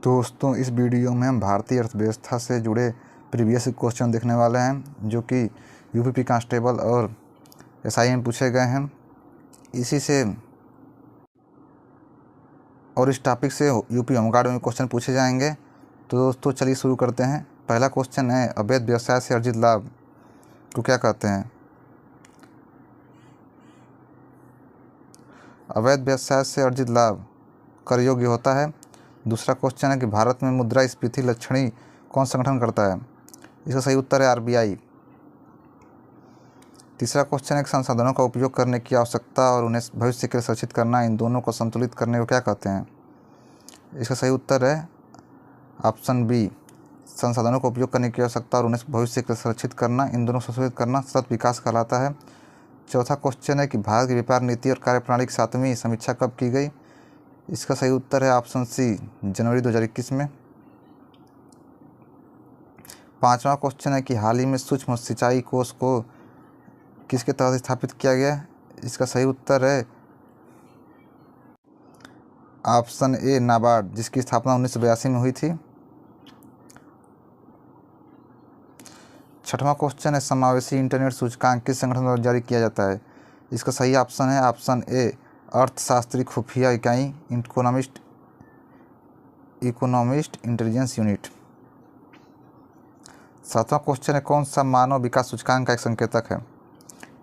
दोस्तों, इस वीडियो में हम भारतीय अर्थव्यवस्था से जुड़े प्रीवियस क्वेश्चन देखने वाले हैं जो कि यूपी कांस्टेबल और एसआई में पूछे गए हैं। इसी से और इस टॉपिक से यूपी होमगार्ड में क्वेश्चन पूछे जाएंगे। तो दोस्तों चलिए शुरू करते हैं। पहला क्वेश्चन है, अवैध व्यवसाय से अर्जित लाभ को क्या कहते हैं? अवैध व्यवसाय से अर्जित लाभ कर योग्य होता है। दूसरा क्वेश्चन है कि भारत में मुद्रास्फीति लक्षणी कौन संगठन करता है? इसका सही उत्तर है आरबीआई। तीसरा क्वेश्चन है कि संसाधनों का उपयोग करने की आवश्यकता और उन्हें भविष्य के लिए संरक्षित करना, इन दोनों को संतुलित करने को क्या कहते हैं? इसका सही उत्तर है ऑप्शन बी, संसाधनों का उपयोग करने की आवश्यकता और उन्हें भविष्य के लिए संरक्षित करना, इन दोनों को संतुलित करना सतत विकास कहलाता है। चौथा क्वेश्चन है कि भारत की व्यापार नीति और कार्यप्रणाली की 7वीं समीक्षा कब की गई? इसका सही उत्तर है ऑप्शन सी, जनवरी 2021 में। पांचवा क्वेश्चन है कि हाल ही में सूक्ष्म सिंचाई कोष को किसके तहत स्थापित किया गया? इसका सही उत्तर है ऑप्शन ए, नाबार्ड, जिसकी स्थापना 1982 में हुई थी। छठवां क्वेश्चन है, समावेशी इंटरनेट सूचकांक किस संगठन द्वारा जारी किया जाता है? इसका सही ऑप्शन है ऑप्शन ए, अर्थशास्त्री खुफिया इकाई, इकोनॉमिस्ट इंटेलिजेंस यूनिट। सातवां क्वेश्चन है, कौन सा मानव विकास सूचकांक का एक संकेतक है?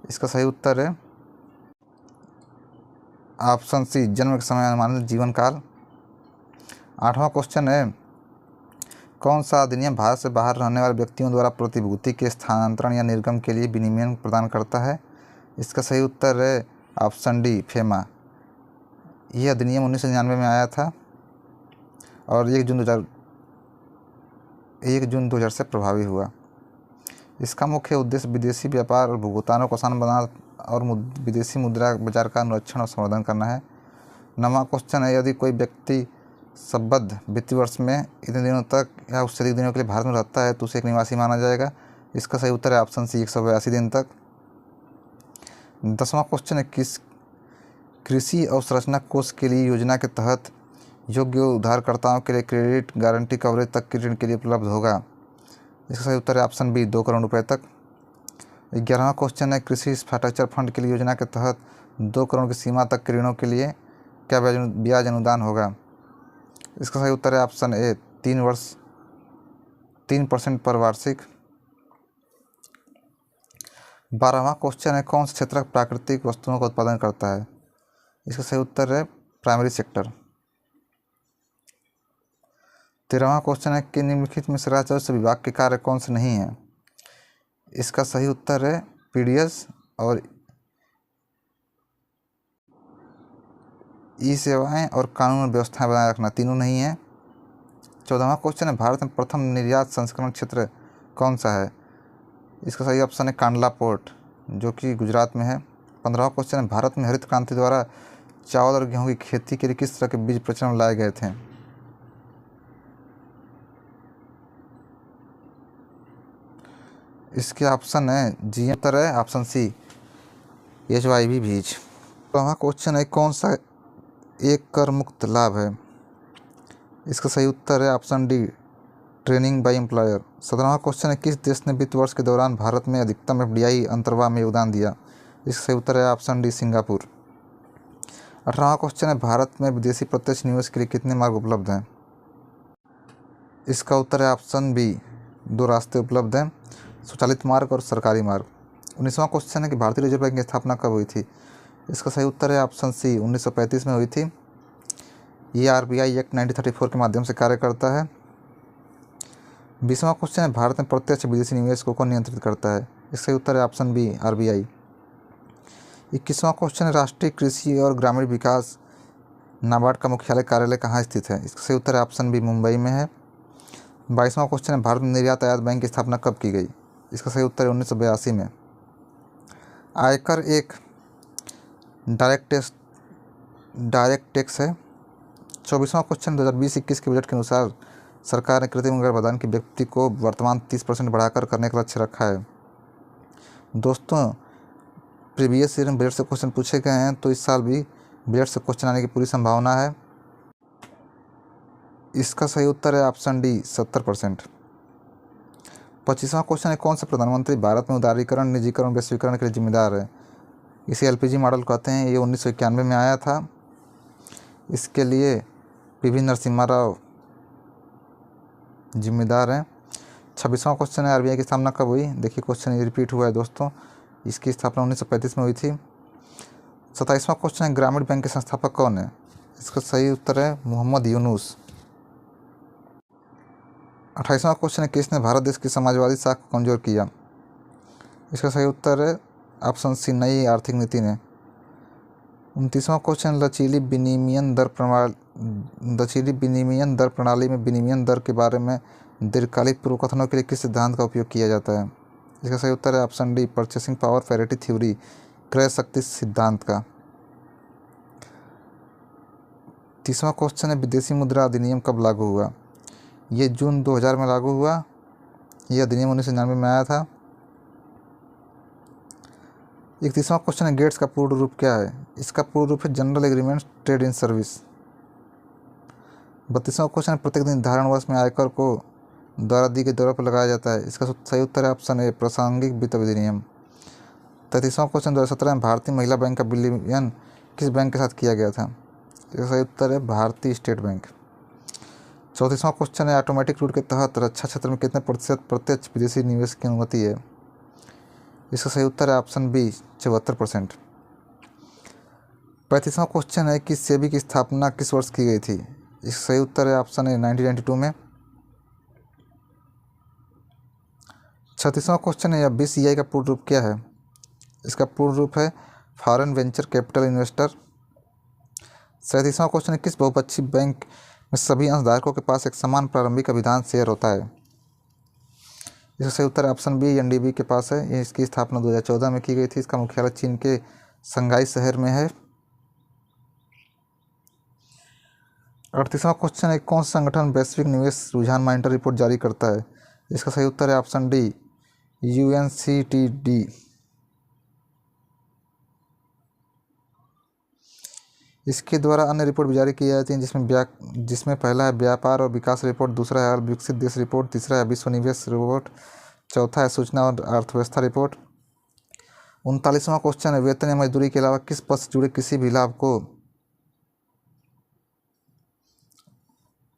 इसका सही उत्तर है ऑप्शन सी, जन्म के समय अनुमानित जीवन काल। आठवां क्वेश्चन है, कौन सा अधिनियम भारत से बाहर रहने वाले व्यक्तियों द्वारा प्रतिभूति के स्थानांतरण या निर्गम के लिए विनियमन प्रदान करता है? इसका सही उत्तर है ऑप्शन डी, फेमा। यह अधिनियम 1999 में आया था और 1 जून 2000 से प्रभावी हुआ। इसका मुख्य उद्देश्य विदेशी व्यापार और भुगतानों को आसान बनाना और विदेशी मुद्रा बाजार का अनुरक्षण और संवर्धन करना है। 9वां क्वेश्चन है, यदि कोई व्यक्ति संबद्ध वित्तीय वर्ष में इतने दिनों तक या उससे अधिक दिनों के लिए भारत में रहता है तो उसे एक निवासी माना जाएगा? इसका सही उत्तर है ऑप्शन सी, 182 दिन तक। 10वां क्वेश्चन है, किस कृषि अवसंरचना कोष के लिए योजना के तहत योग्य उधारकर्ताओं के लिए क्रेडिट गारंटी कवरेज तक के ऋण के लिए उपलब्ध होगा? इसका सही उत्तर है ऑप्शन बी, 2 करोड़ रुपए तक। 11वां क्वेश्चन है, कृषि इंफ्रास्ट्रक्चर फंड के लिए योजना के तहत 2 करोड़ की सीमा तक के ऋणों के लिए क्या ब्याज अनुदान होगा? इसका सही उत्तर है ऑप्शन ए, 3% पर वार्षिक। 12वां क्वेश्चन है, कौन सा क्षेत्र प्राकृतिक वस्तुओं का उत्पादन करता है? इसका सही उत्तर है प्राइमरी सेक्टर। 13वां क्वेश्चन है कि निम्नलिखित में से राजस्व विभाग के कार्य कौन से नहीं है? इसका सही उत्तर है पीडीएस और ई सेवाएं और कानून व्यवस्थाएं बनाए रखना, तीनों नहीं है। 14वां क्वेश्चन है, भारत में प्रथम निर्यात संस्करण क्षेत्र कौन सा है? इसका सही ऑप्शन है कांडला पोर्ट, जो कि गुजरात में है। 15वां क्वेश्चन है, भारत में हरित क्रांति द्वारा चावल और गेहूं की खेती के लिए किस तरह के बीज प्रचलन लाए गए थे? इसके ऑप्शन है जी, उत्तर है ऑप्शन सी, HYV बीज। 16वां क्वेश्चन है, कौन सा एक कर मुक्त लाभ है? इसका सही उत्तर है option D, training by employer. 17वां क्वेश्चन है, किस देश ने वित्त वर्ष के दौरान भारत में अधिकतम FDI अंतर्वाह में योगदान दिया? इसका सही उत्तर है ऑप्शन डी, सिंगापुर। 18वां क्वेश्चन है, भारत में विदेशी प्रत्यक्ष निवेश के लिए कितने मार्ग उपलब्ध हैं? इसका उत्तर है ऑप्शन बी, 2 रास्ते उपलब्ध हैं, स्वचालित मार्ग और सरकारी मार्ग। 19वां क्वेश्चन है कि भारतीय रिजर्व बैंक की स्थापना कब हुई थी? इसका सही उत्तर है ऑप्शन सी, 1935 में हुई थी। ये आरबीआई एक्ट 1934 के माध्यम से कार्य करता है। 20वां क्वेश्चन है, भारत में प्रत्यक्ष विदेशी निवेश को कौन नियंत्रित करता है? इसका सही उत्तर है ऑप्शन बी, आरबीआई। 21वां क्वेश्चन है, राष्ट्रीय कृषि और ग्रामीण विकास नाबार्ड का मुख्यालय कार्यालय कहाँ स्थित है? इसका सही उत्तर है ऑप्शन बी, मुंबई में है। 22वां क्वेश्चन है, भारत में निर्यात आयात बैंक की स्थापना कब की गई? इसका सही उत्तर है 1982 में। आयकर एक डायरेक्ट टैक्स है। 24वां क्वेश्चन, 2020-21 के बजट के अनुसार सरकार ने कृत्रिम गर्भाधान की व्यक्ति को वर्तमान 30% बढ़ाकर करने का लक्ष्य रखा है। दोस्तों, प्रीवियस ईयर में बजट से क्वेश्चन पूछे गए हैं तो इस साल भी बजट से क्वेश्चन आने की पूरी संभावना है। इसका सही उत्तर है ऑप्शन डी 70%। 25वां क्वेश्चन है, कौन सा प्रधानमंत्री भारत में उदारीकरण, निजीकरण, वैश्वीकरण के लिए जिम्मेदार है? इसे एलपीजी मॉडल कहते हैं। ये 1991 में आया था। इसके लिए पीवी नरसिम्हा राव जिम्मेदार हैं। 26वां क्वेश्चन है, आरबीआई की स्थापना कब हुई? देखिए क्वेश्चन ये रिपीट हुआ है दोस्तों। इसकी स्थापना 1935 में हुई थी। 27वां क्वेश्चन है, ग्रामीण बैंक के संस्थापक कौन है? इसका सही उत्तर है मोहम्मद यूनुस। 28वां क्वेश्चन है, किसने भारत देश की समाजवादी साख को कमजोर किया? इसका सही उत्तर है ऑप्शन सी, नई आर्थिक नीति ने। 29वां क्वेश्चन, लचीली विनिमय दर प्रणाली में विनिमय दर के बारे में दीर्घकालिक पूर्वकथनों के लिए किस सिद्धांत का उपयोग किया जाता है? इसका सही उत्तर है option D, purchasing power parity theory, क्रय शक्ति सिद्धांत का। 30वां क्वेश्चन है, विदेशी मुद्रा अधिनियम कब लागू हुआ? ये जून 2000 में लागू हुआ। यह अधिनियम 1999 में आया था। 31वां क्वेश्चन है, गेट्स का पूर्ण रूप क्या है? इसका पूर्ण रूप है general agreement trade in service. 32वां क्वेश्चन है, प्रत्येक निर्धारण वर्ष में आयकर को द्वारा दी गई दरों पर लगाया जाता है। इसका सही उत्तर है ऑप्शन ए, प्रासंगिक वित्त अधिनियम। 33वां क्वेश्चन, 2017 में भारतीय महिला बैंक का विलय किस बैंक के साथ किया गया था? इसका सही उत्तर है भारतीय स्टेट बैंक। 34वां क्वेश्चन है, ऑटोमेटिक रूट के तहत रक्षा क्षेत्र में कितने प्रतिशत प्रत्यक्ष विदेशी निवेश की अनुमति है? इसका सही उत्तर है ऑप्शन बी, 74%। 35वां क्वेश्चन है कि सेबी की स्थापना किस वर्ष की गई थी? इसका सही उत्तर है ऑप्शन ए, 1992 में। 36वां क्वेश्चन है, या बीसीआई का पूर्ण रूप क्या है? इसका पूर्ण रूप है फॉरेन वेंचर कैपिटल इन्वेस्टर। 37वां क्वेश्चन है, किस बहुपक्षीय बैंक में सभी अंशधारकों के पास एक समान प्रारंभिक अभिधान शेयर होता है? इसका सही उत्तर ऑप्शन बी, एनडीबी के पास है। ये इसकी स्थापना 2014 में की गई थी। इसका मुख्यालय चीन के शंघाई शहर में है। 38वां क्वेश्चन है, कौन सा संगठन वैश्विक निवेश रुझान मॉनिटर रिपोर्ट जारी करता है? इसका सही उत्तर है ऑप्शन डी, यूएनसीटीडी। इसके द्वारा अन्य रिपोर्ट भी जारी की जाती हैं, जिसमें पहला है व्यापार और विकास रिपोर्ट, दूसरा है विकसित देश रिपोर्ट, तीसरा है विश्व निवेश रिपोर्ट, चौथा है सूचना और अर्थव्यवस्था रिपोर्ट। 39वां क्वेश्चन है, वेतन या मजदूरी के अलावा किस पद से जुड़े किसी भी लाभ को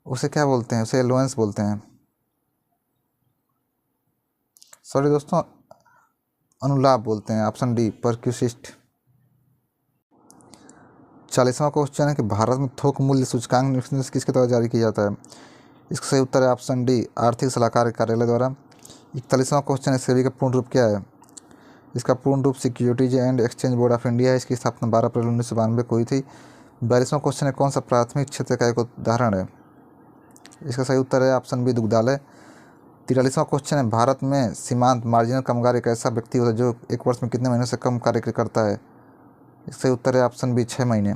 उसे क्या बोलते हैं? उसे एलोवेंस बोलते हैं। सॉरी दोस्तों, अनुलाभ बोलते हैं। Option D, perquisite. 40वां क्वेश्चन है कि भारत में थोक मूल्य सूचकांक किसके द्वारा जारी किया जाता है? इसका सही उत्तर है ऑप्शन डी, आर्थिक सलाहकार कार्यालय द्वारा। 41वां क्वेश्चन है, सेबी का पूर्ण रूप क्या है? इसका पूर्ण रूप securities and exchange board of India है। इसकी स्थापना 12 अप्रैल 1992 को हुई थी। 42वां क्वेश्चन है, कौन सा प्राथमिक क्षेत्र का एक उदाहरण है? इसका सही उत्तर है ऑप्शन बी, दुग्धालय। 43वां क्वेश्चन है, भारत में सीमांत मार्जिनल कामगार एक ऐसा व्यक्ति होता है जो एक वर्ष में कितने महीनों से कम कार्य करता है? इसका उत्तर है ऑप्शन बी, 6 महीने।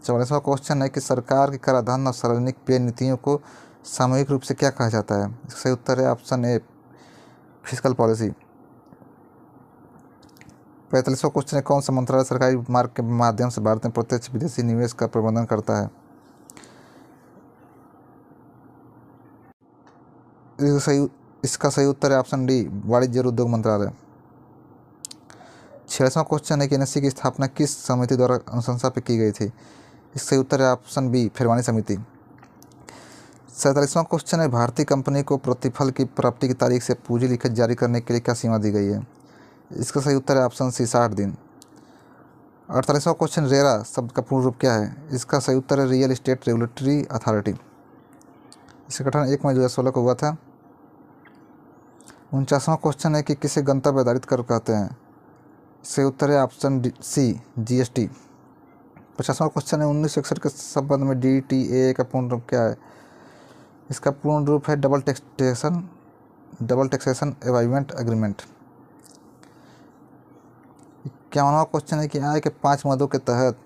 44वां क्वेश्चन है कि सरकार की कराधान और सार्वजनिक व्यय नीतियों को सामूहिक रूप से क्या कहा जाता है? इसका सही उत्तर है ऑप्शन ए, फिस्कल पॉलिसी। 45वां क्वेश्चन है, कौन सा मंत्रालय सरकारी मार्ग के माध्यम से भारत में प्रत्यक्ष विदेशी निवेश का प्रबंधन करता है? इसका सही उत्तर है ऑप्शन डी, वाणिज्य और उद्योग मंत्रालय। 46वां क्वेश्चन है कि एनएससी की स्थापना किस समिति द्वारा अनुशंसा पे की गई थी? इसका सही उत्तर है ऑप्शन बी, फिरवानी समिति। 47वां क्वेश्चन है, भारतीय कंपनी को प्रतिफल की प्राप्ति की तारीख से पूंजी लिखित जारी करने के लिए क्या सीमा दी गई है? इसका सही उत्तर है ऑप्शन सी, 60 दिन। 48वां क्वेश्चन, रेरा शब्द का पूर्ण रूप क्या है? इसका सही उत्तर है रियल एस्टेट रेगुलेटरी अथॉरिटी। इसका गठन 1 मई 2016 को हुआ था। 49वां क्वेश्चन है कि किसे गंतव्य आधारित कर कहते हैं? इससे उत्तर है ऑप्शन सी, जीएसटी। 50वां क्वेश्चन है, 1961 के संबंध में डीटीए का पूर्ण रूप क्या है? इसका पूर्ण रूप है डबल टैक्सेशन अवॉइडमेंट एग्रीमेंट। 51वां क्वेश्चन है कि आय के 5 मदों के तहत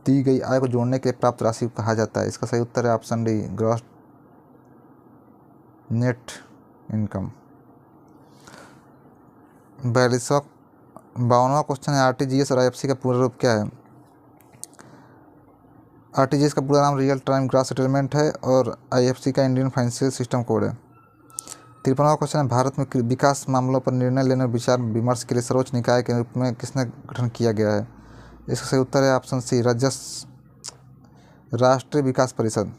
दी गई आय को जोड़ने के लिए प्राप्त राशि को कहा जाता है? इसका सही उत्तर है option D, gross net income. 52वां क्वेश्चन है, आरटीजीएस और आईएफएससी का पूर्ण रूप क्या है? आरटीजीएस का पूरा नाम रियल टाइम ग्रॉस सेटलमेंट है और आईएफसी का इंडियन फाइनेंशियल सिस्टम कोड है। 53वां क्वेश्चन है, भारत में विकास मामलों पर निर्णय लेने और विचार विमर्श के लिए सर्वोच्च निकाय के रूप में किसने गठन किया गया है? इसका सही उत्तर है ऑप्शन सी, राष्ट्रीय विकास परिषद।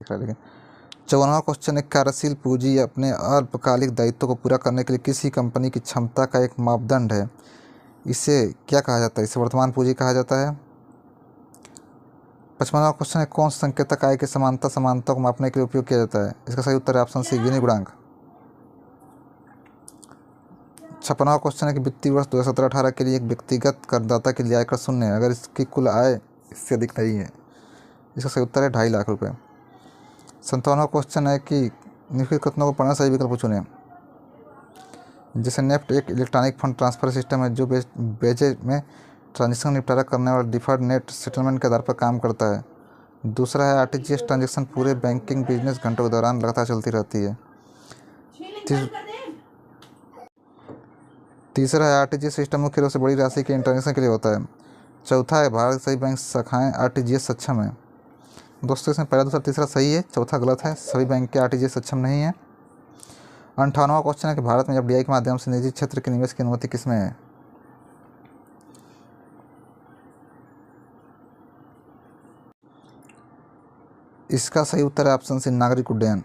54वां क्वेश्चन है, कार्यशील पूंजी अपने अल्पकालिक दायित्वों को पूरा करने के लिए किसी कंपनी की क्षमता का एक मापदंड है। इसे क्या कहा जाता है? इसे वर्तमान पूंजी कहा जाता है। 55वां क्वेश्चन है, कौन सा संकेतक आय की समानता को मापने के लिए उपयोग किया जाता है? इसका सही उत्तर है ऑप्शन सी, गिनी गुणांक। 56वां क्वेश्चन है कि वित्तीय वर्ष 2017-18 के लिए एक व्यक्तिगत करदाता के लिए आयकर शून्य है अगर इसकी कुल आय इससे अधिक नहीं है। इसका सही उत्तर है 2.5 लाख रुपए। 57वां क्वेश्चन है कि निम्नलिखित कथनों को पढ़ना सही विकल्प चुनें। जैसे नेफ्ट एक इलेक्ट्रॉनिक फंड ट्रांसफर सिस्टम है जो बेचे में ट्रांजेक्शन निपटारा करने वाला डिफर्ड नेट सेटलमेंट के आधार पर काम करता है। दूसरा है आरटीजीएस ट्रांजैक्शन पूरे बैंकिंग बिजनेस घंटों के दौरान लगातार चलती रहती है। तीसरा है आरटीजीएस सिस्टम मुख्य रूप से बड़ी राशि के ट्रांजैक्शन के लिए होता है। चौथा है भारत सभी बैंक शाखाएं आरटीजीएस सक्षम है। दोस्तों इसमें पहला दूसरा तीसरा सही है, चौथा गलत है, सभी बैंक के आरटीजीएस सक्षम नहीं है। 58वां क्वेश्चन है कि भारत में एफडीआई के माध्यम से निजी क्षेत्र के निवेश की अनुमति किसमें है? इसका सही उत्तर है ऑप्शन सी, नागरिक उड्डयन।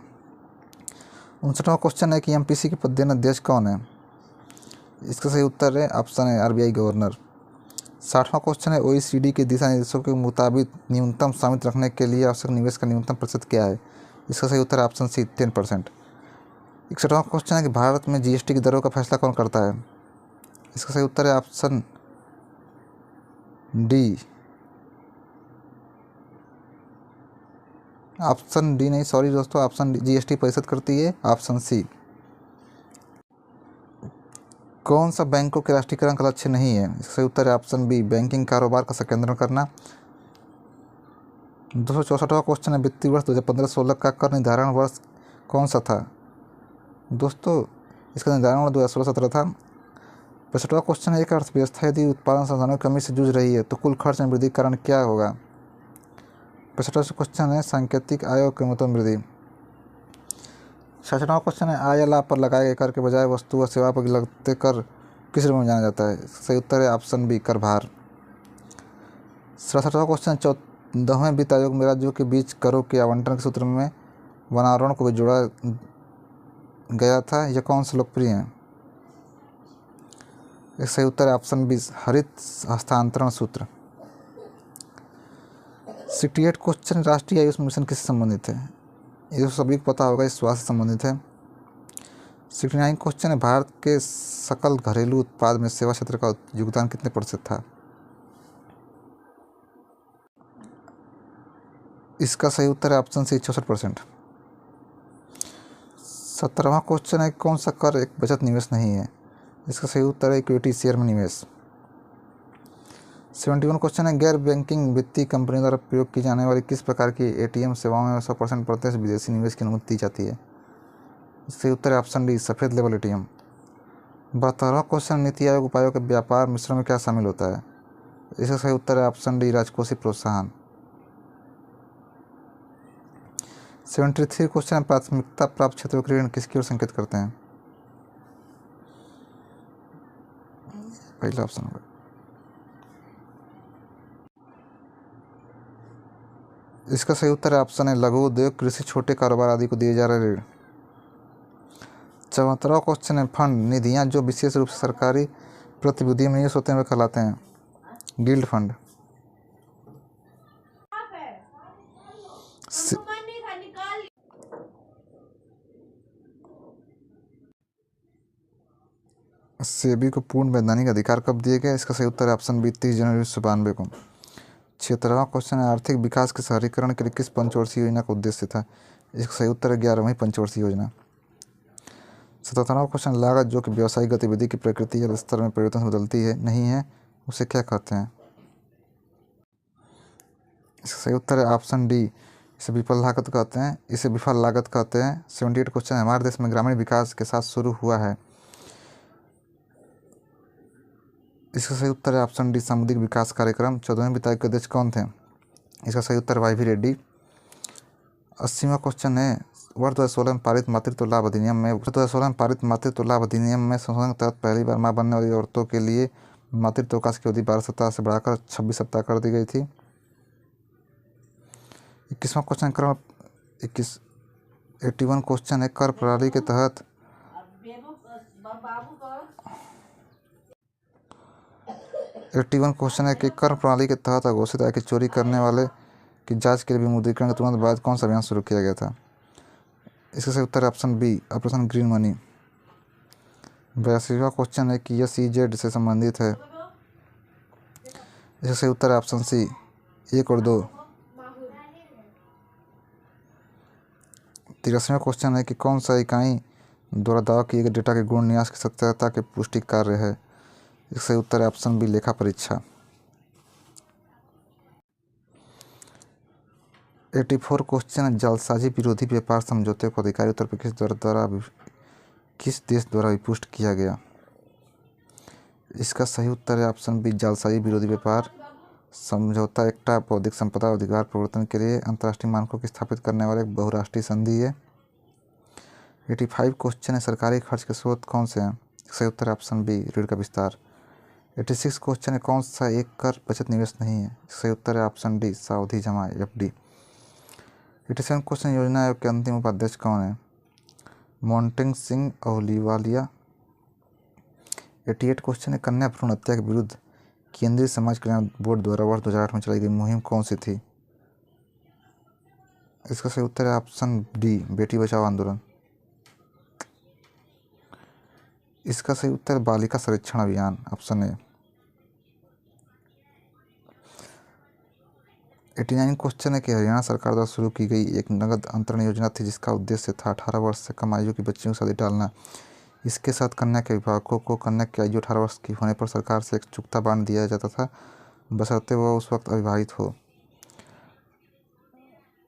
59वां क्वेश्चन है कि एमपीसी के पदेन अध्यक्ष कौन है? इसका सही उत्तर है ऑप्शन है, आरबीआई गवर्नर। 60वां क्वेश्चन है, ओईसीडी के दिशा निर्देशों के मुताबिक न्यूनतम स्वामित्व रखने के लिए आवश्यक निवेश का न्यूनतम प्रतिशत क्या है? इसका सही उत्तर है ऑप्शन सी, 10%। 61वां क्वेश्चन है कि भारत में जीएसटी की दरों का फैसला कौन करता है? इसका सही उत्तर है ऑप्शन डी। ऑप्शन डी नहीं, सॉरी दोस्तों, ऑप्शन डी, जीएसटी परिषद करती है। Option C. कौन सा बैंकों के राष्ट्रीयकरण का लक्ष्य नहीं है? इसका सही उत्तर है ऑप्शन बी, बैंकिंग कारोबार का संकेंद्रण करना। 264वां क्वेश्चन है, वित्तीय वर्ष 2015-16 का कर निर्धारण वर्ष कौन सा था? दोस्तों इसका निर्धारण वर्ष 2016-17 था। 65वां क्वेश्चन है, एक अर्थव्यवस्था यदि उत्पादन संसाधनों की कमी से जूझ रही है तो कुल खर्च में वृद्धि के कारण क्या होगा? 65वां क्वेश्चन है, सांकेतिक आय और कीमतों में वृद्धि। 66वां क्वेश्चन है, आय या लाभ पर लगाए गए कर के बजाय वस्तु और सेवा पर लगते कर किस रूप में जाना जाता है? सही उत्तर है ऑप्शन बी, कर भार। 67वां क्वेश्चन, 14वें वित्त आयोग में राज्यों के बीच करों के आवंटन के सूत्र में वनारोहण को भी जोड़ा गया था, यह कौन सा लोकप्रिय है? इसका सही उत्तर है ऑप्शन बी, हरित हस्तांतरण सूत्र। 68 क्वेश्चन, राष्ट्रीय आयुष मिशन किससे संबंधित है? ये तो सभी को पता होगा, इस स्वास्थ्य से संबंधित है। 69 क्वेश्चन है, भारत के सकल घरेलू उत्पाद में सेवा क्षेत्र का योगदान कितने प्रतिशत था? इसका सही उत्तर है ऑप्शन सी, 64%। 17वां क्वेश्चन है, कौन सा कर एक बचत निवेश नहीं है? इसका सही उत्तर है इक्विटी शेयर में निवेश। 71 क्वेश्चन है, गैर बैंकिंग वित्तीय कंपनियों द्वारा प्रयोग की जाने वाली किस प्रकार की एटीएम सेवाओं में 100% प्रत्यक्ष विदेशी निवेश की अनुमति दी जाती है? इसका उत्तर है ऑप्शन डी, सफ़ेद label ATM. 72वां question, NITI Aayog उपायों के व्यापार मिश्रण में क्या शामिल होता है? इसका सही उत्तर है ऑप्शन डी, राजकोषीय प्रोत्साहन। 73 क्वेश्चन, प्राथमिकता प्राप्त क्षेत्रों के ऋण किसकी ओर संकेत करते हैं? पहला ऑप्शन होगा। इसका सही उत्तर है ऑप्शन है, लघु उद्योग, कृषि, छोटे कारोबार आदि को दिए जा रहे ऋण। 74वां क्वेश्चन है, फंड निधियां जो विशेष रूप से सरकारी प्रतिभूतियों में निवेश होते हैं वे कहलाते हैं गिल्ड फंड। सेबी को पूर्ण वैधानिक अधिकार कब दिए गए? इसका सही उत्तर है ऑप्शन बी, 30 जनवरी 1992 को। 76वां क्वेश्चन है, आर्थिक विकास के शहरीकरण के लिए किस पंचवर्षीय योजना का उद्देश्य था? इसका सही उत्तर है 11वीं पंचवर्षीय योजना। 77वां क्वेश्चन, लागत जो कि व्यावसायिक गतिविधि की प्रकृति या स्तर में परिवर्तन से बदलती है नहीं है उसे क्या कहते हैं? इसका सही उत्तर है ऑप्शन डी, इसे विफल लागत कहते हैं, इसे विफल लागत कहते हैं। 78 क्वेश्चन है, हमारे देश में ग्रामीण विकास के साथ शुरू हुआ है इसका सही उत्तर है ऑप्शन डी सामुदायिक विकास कार्यक्रम। 14वें वित्त आयोग के अध्यक्ष कौन थे? इसका सही उत्तर वाई वी रेड्डी। 80वां क्वेश्चन है वर्ष 2016 में पारित मातृत्व लाभ अधिनियम में संशोधन के तहत पहली बार मां बनने वाली औरतों के लिए मातृत्व अवकाश की अवधि 12 सप्ताह से बढ़ाकर 26 सप्ताह कर दी गई थी। 81वां क्वेश्चन 81 क्वेश्चन है कर प्रणाली के तहत कि कर प्रणाली के तहत अघोषित आय की चोरी करने वाले की जांच के लिए विमुद्रीकरण के तुरंत बाद कौन सा अभियान शुरू किया गया था? इसका सही उत्तर है option B operation green money. 82वां क्वेश्चन है कि यह CZ से संबंधित है। इसका सही उत्तर है ऑप्शन सी 1 और 2। 83वां क्वेश्चन है कि कौन सा इकाई द्वारा दावा किए गए डेटा के गुण न्यास की सत्यता के पुष्टि कार्य है? इसका सही उत्तर है ऑप्शन बी लेखा परीक्षा। 84 क्वेश्चन है जालसाजी विरोधी व्यापार समझौते को अधिकारी उत्तर प्रदेश किस देश द्वारा विपुष्ट किया गया? इसका सही उत्तर है ऑप्शन बी जालसाजी विरोधी व्यापार समझौता एकटा बौद्धिक संपदा अधिकार प्रवर्तन के लिए अंतर्राष्ट्रीय मानकों की स्थापित करने वाले एक बहुराष्ट्रीय संधि है। 85 क्वेश्चन है सरकारी खर्च के स्रोत कौन से हैं? सही उत्तर है ऑप्शन बी ऋण का विस्तार। 86 क्वेश्चन है कौन सा एक कर बचत निवेश नहीं है? सही उत्तर है ऑप्शन डी सावधि जमा FD। 87 क्वेश्चन योजना आयोग के अंतिम उपाध्यक्ष कौन है? मोंटेग सिंह अहलूवालिया। 88 क्वेश्चन है कन्या भ्रूण हत्या के विरुद्ध केंद्रीय समाज कल्याण बोर्ड द्वारा वर्ष 2008 में चलाई गई मुहिम कौन सी थी? इसका सही उत्तर है ऑप्शन डी बेटी बचाओ आंदोलन। इसका सही उत्तर है बालिका संरक्षण अभियान ऑप्शन ए। 89 क्वेश्चन है कि हरियाणा सरकार द्वारा शुरू की गई एक नगद अंतरण योजना थी जिसका उद्देश्य था 18 वर्ष से कम आयु की बच्चियों को शादी डालना। इसके साथ कन्या के अभिभावकों को कन्या की आयु 18 वर्ष की होने पर सरकार से एक चुकता बांड दिया जाता था बशर्ते वह उस वक्त अविवाहित हो।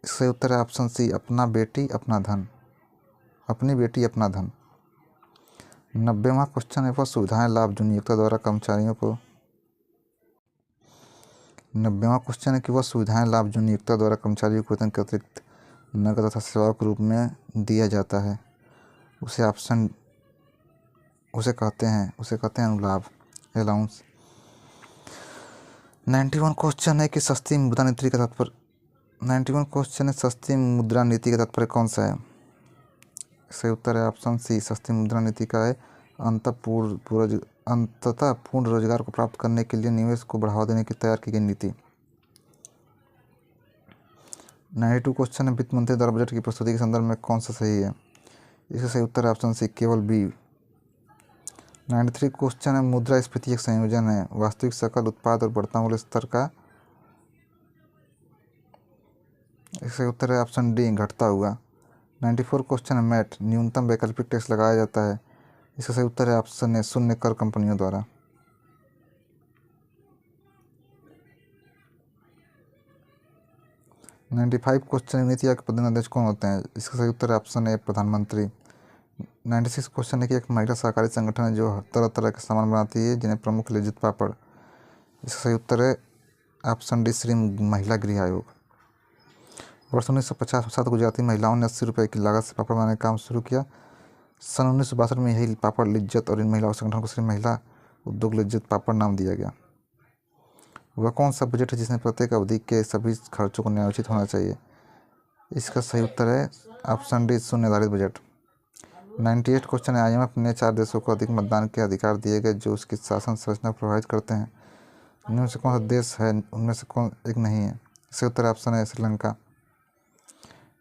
इसका उत्तर है ऑप्शन सी अपना बेटी अपना धन अपनी बेटी अपना धन। 90वां क्वेश्चन है वह सुविधाएं लाभ जो नियोक्ता द्वारा कर्मचारियों को 90वां क्वेश्चन है कि वह सुविधाएं लाभ जो नियोक्ता द्वारा कर्मचारियों को वेतन के अतिरिक्त नकद तथा सेवाओं के रूप में दिया जाता है उसे कहते हैं अनुलाभ अलाउंस। 91 क्वेश्चन है कि सस्ती मुद्रा नीति का तात्पर्य 91 क्वेश्चन है सस्ती मुद्रा नीति का तात्पर्य कौन सा है? सही उत्तर है ऑप्शन सी सस्ती मुद्रा नीति का है अंततः पूर्ण रोजगार को प्राप्त करने के लिए निवेश को बढ़ावा देने की तैयार की गई नीति। 92 क्वेश्चन है वित्त मंत्री द्वारा बजट की प्रस्तुति के संदर्भ में कौन सा सही है? इसका सही उत्तर है ऑप्शन सी केवल बी। 93 क्वेश्चन है मुद्रास्फीति एक संयोजन है वास्तविक सकल उत्पाद और बढ़ता मूल्य स्तर का। इसका उत्तर है ऑप्शन डी घटता हुआ। 94 क्वेश्चन है मैट न्यूनतम वैकल्पिक टैक्स लगाया जाता है। इसका सही उत्तर है ऑप्शन ए शून्य कर कंपनियों द्वारा। 95 क्वेश्चन नीति आयोग के प्रधानाध्यक्ष कौन होते हैं? इसका सही उत्तर है ऑप्शन ए प्रधानमंत्री। 96 क्वेश्चन है कि एक महिला सहकारी संगठन है जो तरह तरह के सामान बनाती है जिन्हें प्रमुख लिज्जत पापड़। इसका सही उत्तर है ऑप्शन डी श्री महिला गृह आयोग। वर्ष 1950 में 7 गुजराती महिलाओं ने 80 रुपये की लागत से पापड़ बनाने का काम शुरू किया। सन 1962 में यही पापड़ लिज्जत और इन महिला संगठन को श्री महिला उद्योग लिज्जत पापड़ नाम दिया गया। वह कौन सा बजट है जिसमें प्रत्येक अवधि के सभी खर्चों को न्यायोचित होना चाहिए? इसका सही उत्तर है ऑप्शन डी शून्य निर्धारित बजट। 98 क्वेश्चन है IMF ने 4 देशों को अधिक मतदान के अधिकार दिए गए जो उसकी शासन संरचना को प्रभावित करते हैं। उनमें से कौन सा देश है उनमें से कौन एक नहीं है? इसका उत्तर ऑप्शन है श्रीलंका।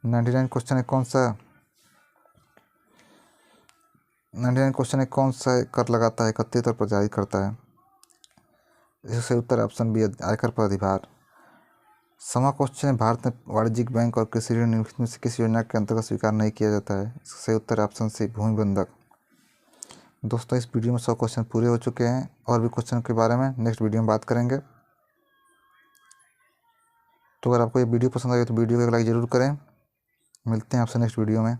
99 क्वेश्चन है कौन सा कर लगाता है एकत्रित और प्रचारित करता है? इसका उत्तर ऑप्शन बी आयकर पर अधिभार। 100वां क्वेश्चन है भारत में वाणिज्यिक बैंक और कृषि ऋण निम्नलिखित में से किस योजना के अंतर्गत स्वीकार नहीं किया जाता है? इसका सही उत्तर ऑप्शन सी भूमि बंधक। दोस्तों इस वीडियो में 100 क्वेश्चन पूरे हो चुके हैं और भी क्वेश्चन के बारे में नेक्स्ट वीडियो में बात करेंगे। तो अगर आपको ये वीडियो पसंद आए तो वीडियो को एक लाइक ज़रूर करें। मिलते हैं आपसे नेक्स्ट वीडियो में।